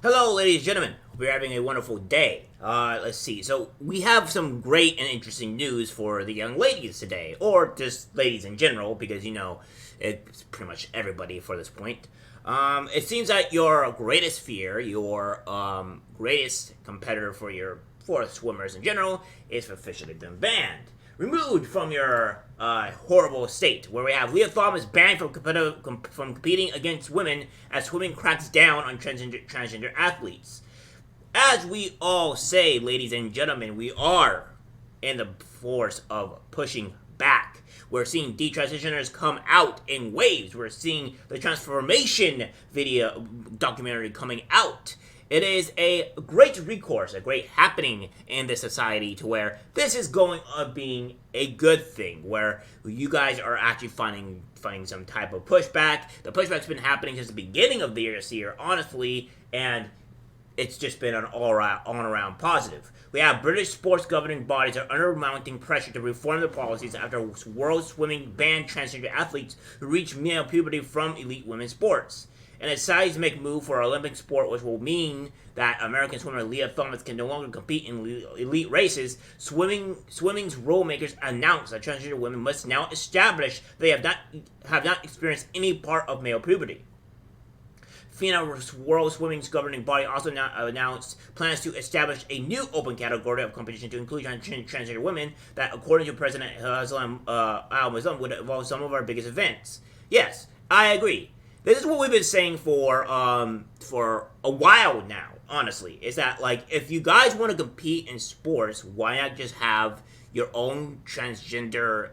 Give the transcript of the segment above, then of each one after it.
Hello, ladies and gentlemen. We're having a wonderful day. Let's see. So, we have some great and interesting news for the young ladies today, or just ladies in general, because, it's pretty much everybody for this point. It seems that your greatest fear, your greatest competitor for swimmers in general, is officially been banned. Removed from your horrible state, where we have Lia Thomas banned from competing against women as swimming cracks down on transgender athletes. As we all say, ladies and gentlemen, we are in the force of pushing back. We're seeing detransitioners come out in waves. We're seeing the transformation documentary coming out. It is a great recourse, a great happening in this society to where this is going on being a good thing, where you guys are actually finding some type of pushback. The pushback's been happening since the beginning of the year, honestly, and it's just been an all-around positive. We have British sports governing bodies are under mounting pressure to reform their policies after World Swimming banned transgender athletes who reach male puberty from elite women's sports. And a seismic move for Olympic sport, which will mean that American swimmer Lia Thomas can no longer compete in elite races. Swimming's rule makers announced that transgender women must now establish they have not experienced any part of male puberty. FINA, World Swimming's governing body, also announced plans to establish a new open category of competition to include transgender women that, according to President Al-Mazam, would involve some of our biggest events. Yes, I agree. This is what we've been saying for a while now, honestly, is that, if you guys want to compete in sports, why not just have your own transgender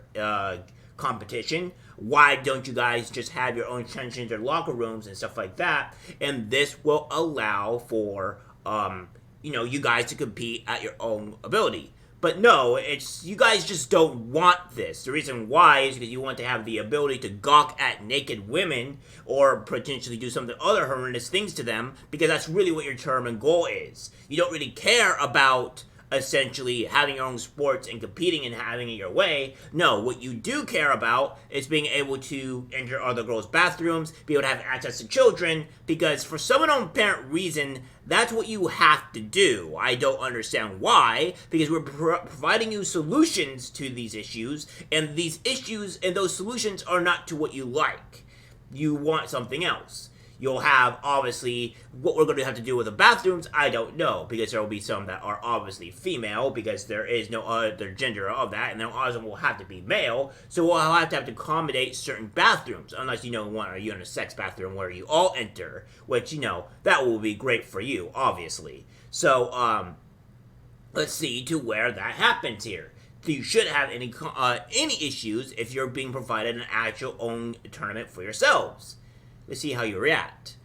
competition? Why don't you guys just have your own transgender locker rooms and stuff like that? And this will allow for, you guys to compete at your own ability. But no, you guys just don't want this. The reason why is because you want to have the ability to gawk at naked women or potentially do something other horrendous things to them, because that's really what your term and goal is. You don't really care about essentially having your own sports and competing and having it your way. No, what you do care about is being able to enter other girls' bathrooms, be able to have access to children, because for some unknown reason, that's what you have to do. I don't understand why, because we're providing you solutions to these issues, and these issues and those solutions are not to what you like. You want something else. You'll have, obviously, what we're going to have to do with the bathrooms, I don't know, because there will be some that are obviously female, because there is no other gender of that, and then others will have to be male, so we'll have to accommodate certain bathrooms, unless, want a unisex bathroom where you all enter, which, that will be great for you, obviously. So, let's see to where that happens here. You shouldn't have any issues if you're being provided an actual own tournament for yourselves. Let's see how you react.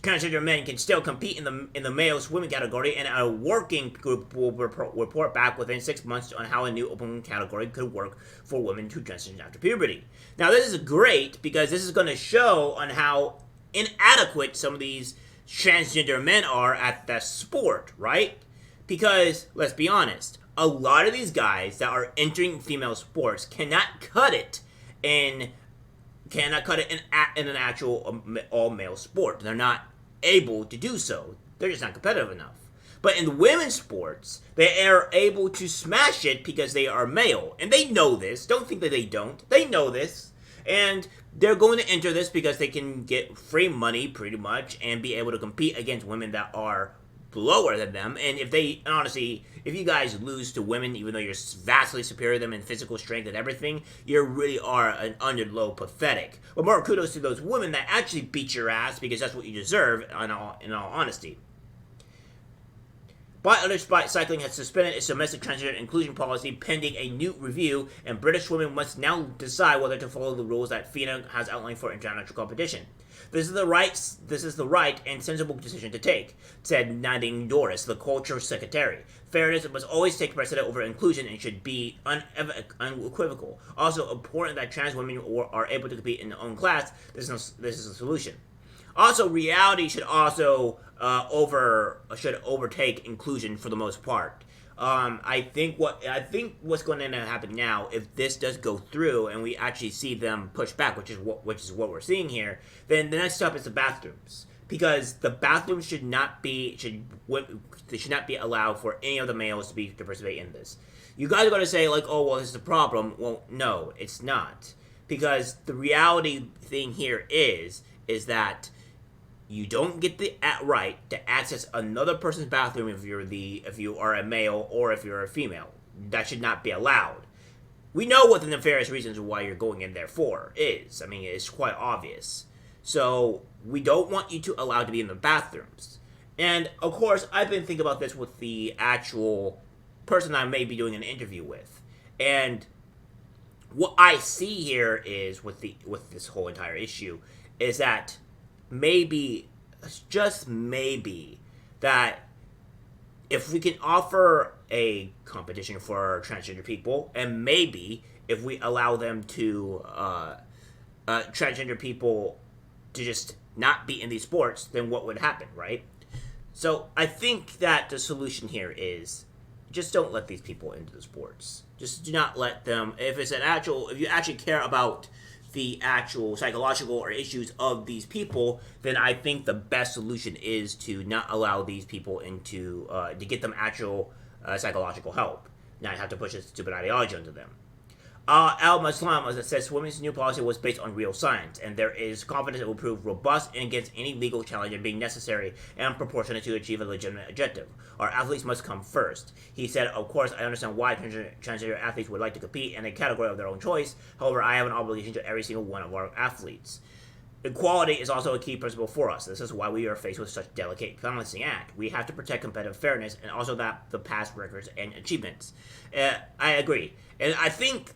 Transgender men can still compete in the male swimming category, and a working group will report back within 6 months on how a new open category could work for women who transition after puberty. Now, this is great because this is going to show on how inadequate some of these transgender men are at the sport, right? Because, let's be honest, a lot of these guys that are entering female sports cannot cut it in an actual all-male sport. They're not able to do so. They're just not competitive enough. But in women's sports, they are able to smash it because they are male. And they know this. Don't think that they don't. They know this. And they're going to enter this because they can get free money, pretty much, and be able to compete against women that are lower than them. And if you guys lose to women, even though you're vastly superior to them in physical strength and everything, you really are an underlow pathetic. But more kudos to those women that actually beat your ass, because that's what you deserve, in all honesty. British Cycling has suspended its domestic transgender inclusion policy pending a new review, and British swimming must now decide whether to follow the rules that FINA has outlined for international competition. This is the right and sensible decision to take, said Nadine Dorris, the culture secretary. Fairness must always take precedent over inclusion and should be unequivocal. Also important that trans women are able to compete in their own class. This is a solution. Also, reality should overtake inclusion for the most part. I think what's going to end up happening now, if this does go through and we actually see them push back, which is what we're seeing here, then the next step is the bathrooms. because the bathroom they should not be allowed for any of the males to participate in this. You guys are going to say like, oh well, this is the problem. Well, no, it's not, because the reality thing here is that you don't get the right to access another person's bathroom if you are a male or if you're a female. That should not be allowed. We know what the nefarious reasons why you're going in there for is. I mean, it's quite obvious. So we don't want you to allow to be in the bathrooms. And of course, I've been thinking about this with the actual person I may be doing an interview with, and what I see here is with this whole entire issue is that maybe, just maybe, that if we can offer a competition for transgender people, and maybe if we allow them to transgender people to just not be in these sports, then what would happen, right? So I think that the solution here is just don't let these people into the sports. Just do not let them. If you actually care about the actual psychological or issues of these people, then I think the best solution is to not allow these people into to get them actual psychological help, not have to push a stupid ideology onto them. Al-Muslim says women's new policy was based on real science, and there is confidence it will prove robust and against any legal challenge and being necessary and proportionate to achieve a legitimate objective. Our athletes must come first. He said, of course, I understand why transgender athletes would like to compete in a category of their own choice. However, I have an obligation to every single one of our athletes. Equality is also a key principle for us. This is why we are faced with such a delicate balancing act. We have to protect competitive fairness and also the past records and achievements. I agree. And I think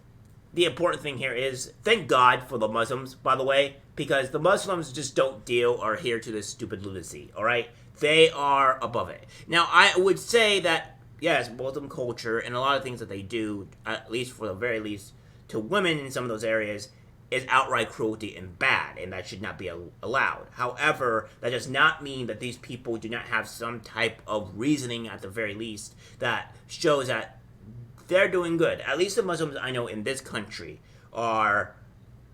the important thing here is, thank God for the Muslims, by the way, because the Muslims just don't deal or adhere to this stupid lunacy, alright? They are above it. Now, I would say that, yes, Muslim culture and a lot of things that they do, at least for the very least, to women in some of those areas, is outright cruelty and bad, and that should not be allowed. However, that does not mean that these people do not have some type of reasoning, at the very least, that shows that they're doing good. At least the Muslims I know in this country are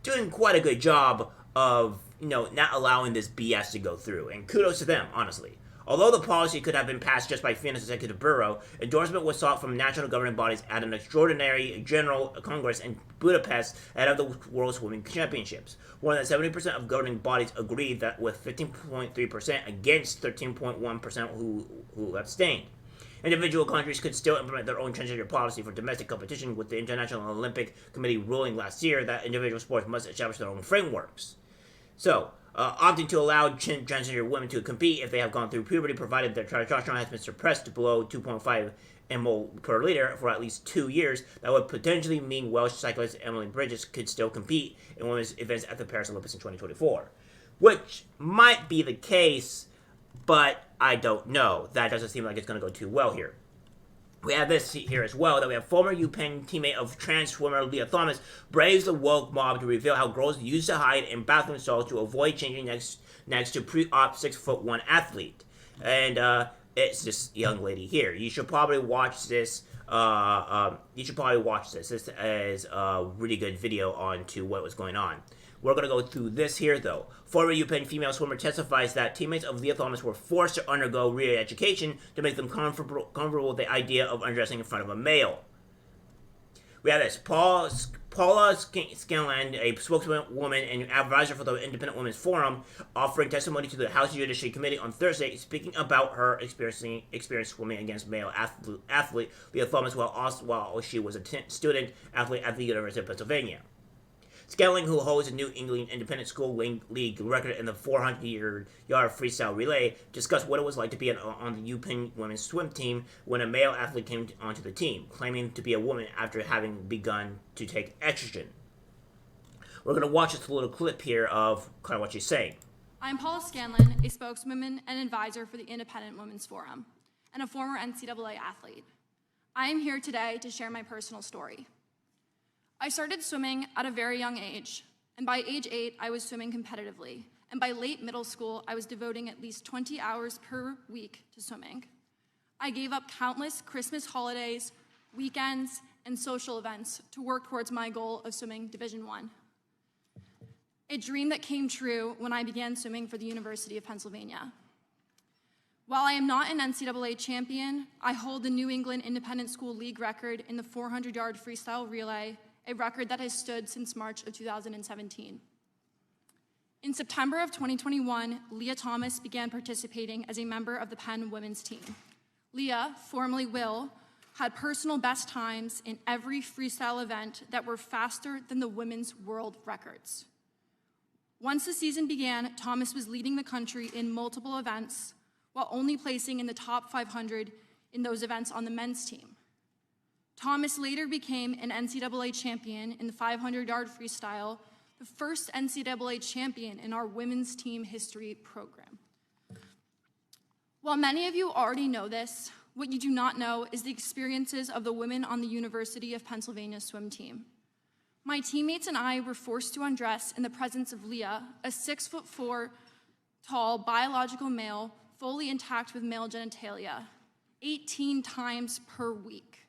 doing quite a good job of, not allowing this BS to go through. And kudos to them, honestly. Although the policy could have been passed just by Phoenix Executive Bureau, endorsement was sought from national governing bodies at an extraordinary General Congress in Budapest ahead of the World Swimming Championships. More than 70% of governing bodies agreed, that with 15.3% against 13.1% who abstained. Individual countries could still implement their own transgender policy for domestic competition, with the International Olympic Committee ruling last year that individual sports must establish their own frameworks. So, opting to allow transgender women to compete if they have gone through puberty, provided their testosterone has been suppressed to below 2.5 ml per liter for at least 2 years, that would potentially mean Welsh cyclist Emily Bridges could still compete in women's events at the Paris Olympics in 2024. Which might be the case, but I don't know. That doesn't seem like it's going to go too well here. We have this here as well, that we have former UPenn teammate of trans swimmer Lia Thomas braves the woke mob to reveal how girls used to hide in bathroom stalls to avoid changing next to pre-op 6'1" athlete. And it's this young lady here. You should probably watch this. This is a really good video on to what was going on. We're going to go through this here, though. Former UPenn female swimmer testifies that teammates of Lia Thomas were forced to undergo re-education to make them comfortable with the idea of undressing in front of a male. We have this. Paula Scanlan, a spokeswoman and advisor for the Independent Women's Forum, offering testimony to the House Judiciary Committee on Thursday, speaking about her experience swimming against male athlete Lia Thomas while she was a student athlete at the University of Pennsylvania. Scanlan, who holds a New England Independent School League record in the 400-yard freestyle relay, discussed what it was like to be on the UPenn women's swim team when a male athlete came onto the team, claiming to be a woman after having begun to take estrogen. We're going to watch this little clip here of kind of what she's saying. I'm Paula Scanlan, a spokeswoman and advisor for the Independent Women's Forum, and a former NCAA athlete. I am here today to share my personal story. I started swimming at a very young age, and by age 8, I was swimming competitively, and by late middle school, I was devoting at least 20 hours per week to swimming. I gave up countless Christmas holidays, weekends, and social events to work towards my goal of swimming Division I. a dream that came true when I began swimming for the University of Pennsylvania. While I am not an NCAA champion, I hold the New England Independent School League record in the 400-yard freestyle relay, a record that has stood since March of 2017. In September of 2021, Lia Thomas began participating as a member of the Penn women's team. Lia, formerly Will, had personal best times in every freestyle event that were faster than the women's world records. Once the season began, Thomas was leading the country in multiple events, while only placing in the top 500 in those events on the men's team. Thomas later became an NCAA champion in the 500-yard freestyle, the first NCAA champion in our women's team history program. While many of you already know this, what you do not know is the experiences of the women on the University of Pennsylvania swim team. My teammates and I were forced to undress in the presence of Lia, a 6'4" tall biological male, fully intact with male genitalia, 18 times per week.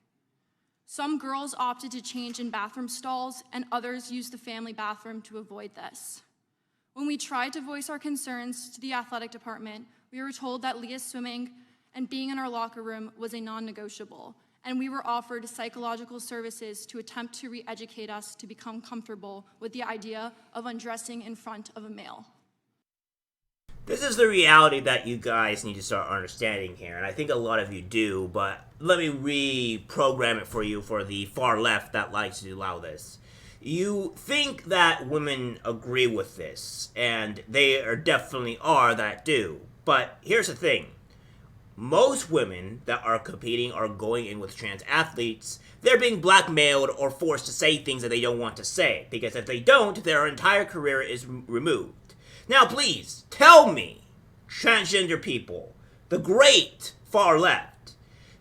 Some girls opted to change in bathroom stalls, and others used the family bathroom to avoid this. When we tried to voice our concerns to the athletic department, we were told that Lia's swimming and being in our locker room was a non-negotiable, and we were offered psychological services to attempt to re-educate us to become comfortable with the idea of undressing in front of a male. This is the reality that you guys need to start understanding here, and I think a lot of you do, but let me reprogram it for you for the far left that likes to allow this. You think that women agree with this, and they definitely are that do, but here's the thing. Most women that are competing or going in with trans athletes, they're being blackmailed or forced to say things that they don't want to say, because if they don't, their entire career is removed. Now please, tell me, transgender people, the great far left,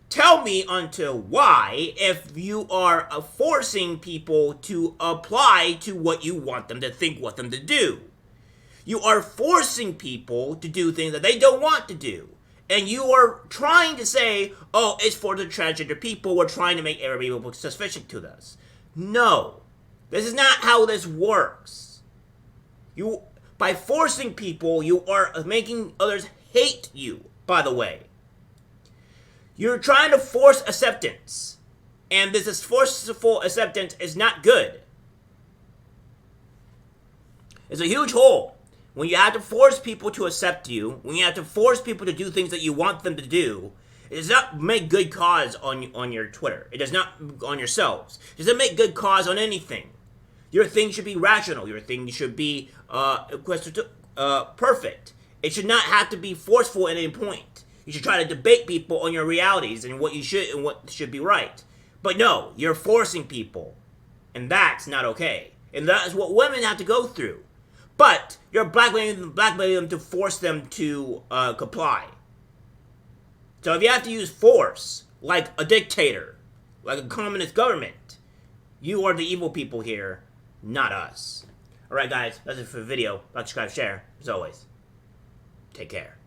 tell me unto why, if you are forcing people to apply to what you want them to think, want them to do. You are forcing people to do things that they don't want to do. And you are trying to say, oh, it's for the transgender people, we're trying to make everybody look suspicious to us. No, this is not how this works. By forcing people, you are making others hate you, by the way. You're trying to force acceptance. And this forceful acceptance is not good. It's a huge hole. When you have to force people to accept you, when you have to force people to do things that you want them to do, it does not make good cause on your Twitter. It does not on yourselves. It doesn't make good cause on anything. Your thing should be rational. Your thing should be perfect. It should not have to be forceful at any point. You should try to debate people on your realities and what you should and what should be right. But no, you're forcing people. And that's not okay. And that is what women have to go through. But you're blackmailing them to force them to comply. So if you have to use force, like a dictator, like a communist government, you are the evil people here, not us. Alright guys, that's it for the video. Like, subscribe, share. As always, take care.